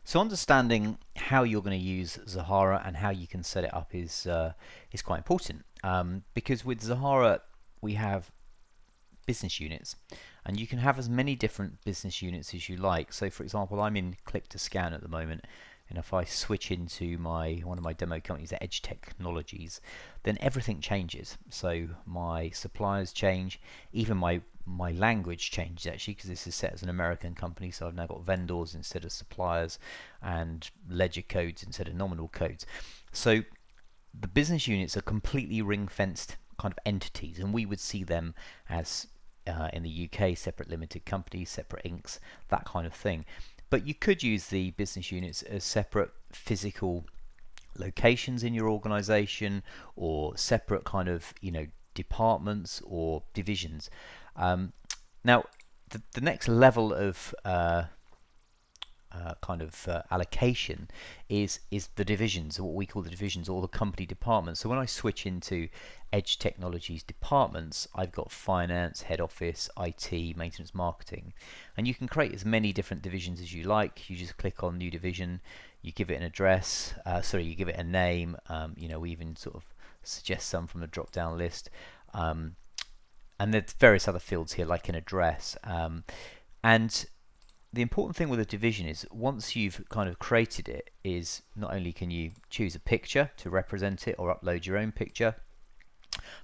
So understanding how you're going to use Zahara and how you can set it up is quite important, because with Zahara we have business units, and you can have as many different business units as you like. So for example, I'm in click to scan at the moment, and if I switch into one of my demo companies, Edge Technologies, then everything changes. So my suppliers change, even my language changes actually, because this is set as an American company, so I've now got vendors instead of suppliers and ledger codes instead of nominal codes. So the business units are completely ring-fenced kind of entities, and we would see them as in the UK, separate limited companies, separate incs, that kind of thing. But you could use the business units as separate physical locations in your organization, or separate kind of departments or divisions. Now, the next level of allocation is the divisions, or what we call the divisions, or the company departments. So when I switch into Edge Technologies departments, I've got finance, head office, IT, maintenance, marketing, and you can create as many different divisions as you like. You just click on new division, you give it an address, you give it a name. We even sort of suggest some from the drop down list, and there's various other fields here like an address, and the important thing with a division is once you've kind of created it, is not only can you choose a picture to represent it or upload your own picture,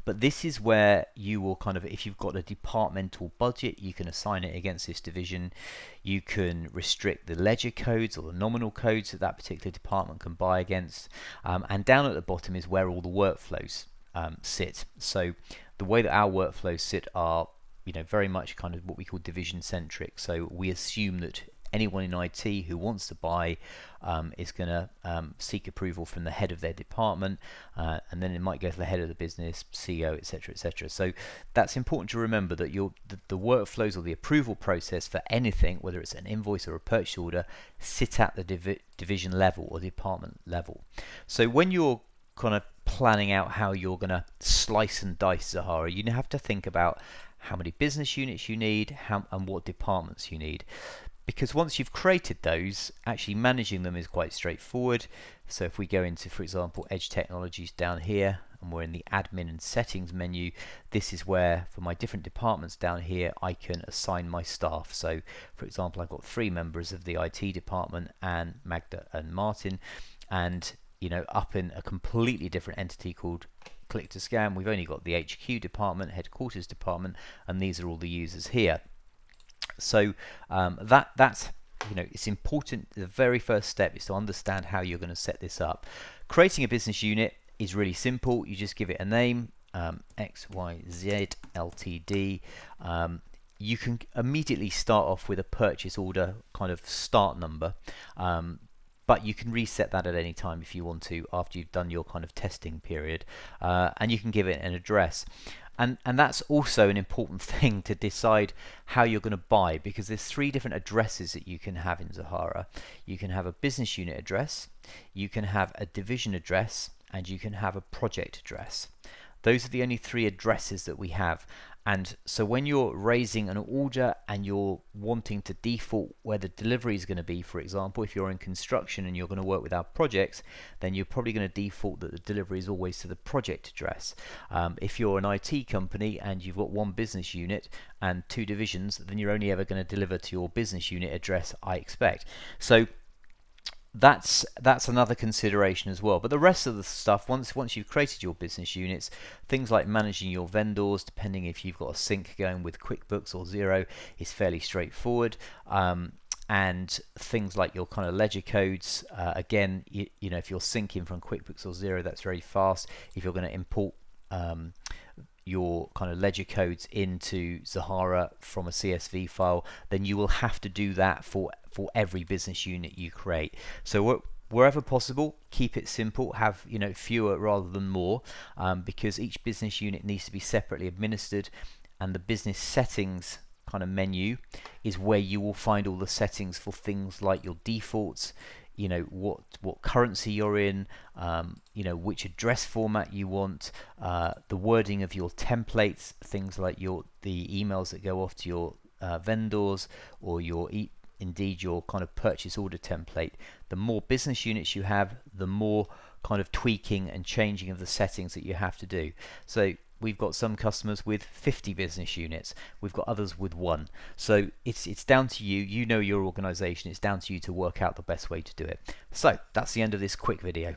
but this is where you will kind of, if you've got a departmental budget, you can assign it against this division. You can restrict the ledger codes or the nominal codes that that particular department can buy against, and down at the bottom is where all the workflows sit. So the way that our workflows sit are very much kind of what we call division centric. So we assume that anyone in IT who wants to buy is going to seek approval from the head of their department, and then it might go to the head of the business, CEO, etc., etc. So that's important to remember, that the workflows or the approval process for anything, whether it's an invoice or a purchase order, sit at the division level or department level. So when you're kind of planning out how you're going to slice and dice Zahara, you have to think about how many business units you need, and what departments you need. Because once you've created those, actually managing them is quite straightforward. So if we go into, for example, Edge Technologies down here, and we're in the admin and settings menu, this is where, for my different departments down here, I can assign my staff. So for example, I've got 3 members of the IT department, and Magda and Martin, and up in a completely different entity called click to scan, we've only got the HQ department, headquarters department, and these are all the users here. So that's it's important. The very first step is to understand how you're going to set this up. Creating a business unit is really simple. You just give it a name, XYZ Ltd. You can immediately start off with a purchase order kind of start number, but you can reset that at any time if you want to, after you've done your kind of testing period, and you can give it an address. And that's also an important thing to decide how you're going to buy, because there's 3 different addresses that you can have in Zahara. You can have a business unit address, you can have a division address, and you can have a project address. Those are the only 3 addresses that we have. And so when you're raising an order and you're wanting to default where the delivery is going to be, for example, if you're in construction and you're going to work with our projects, then you're probably going to default that the delivery is always to the project address. If you're an IT company and you've got 1 business unit and 2 divisions, then you're only ever going to deliver to your business unit address, I expect. So that's another consideration as well. But the rest of the stuff, once you've created your business units, things like managing your vendors, depending if you've got a sync going with QuickBooks or Xero, is fairly straightforward. And things like your kind of ledger codes, again, if you're syncing from QuickBooks or Xero, that's very fast. If you're going to import your kind of ledger codes into Zahara from a CSV file, then you will have to do that for every business unit you create. So wherever possible, keep it simple, have fewer rather than more, because each business unit needs to be separately administered, and the business settings kind of menu is where you will find all the settings for things like your defaults, what currency you're in, which address format you want, the wording of your templates, things like the emails that go off to your vendors, or your indeed your kind of purchase order template, the more business units you have, the more kind of tweaking and changing of the settings that you have to do. So we've got some customers with 50 business units, we've got others with 1. So it's down to you. You know your organization, it's down to you to work out the best way to do it. So that's the end of this quick video.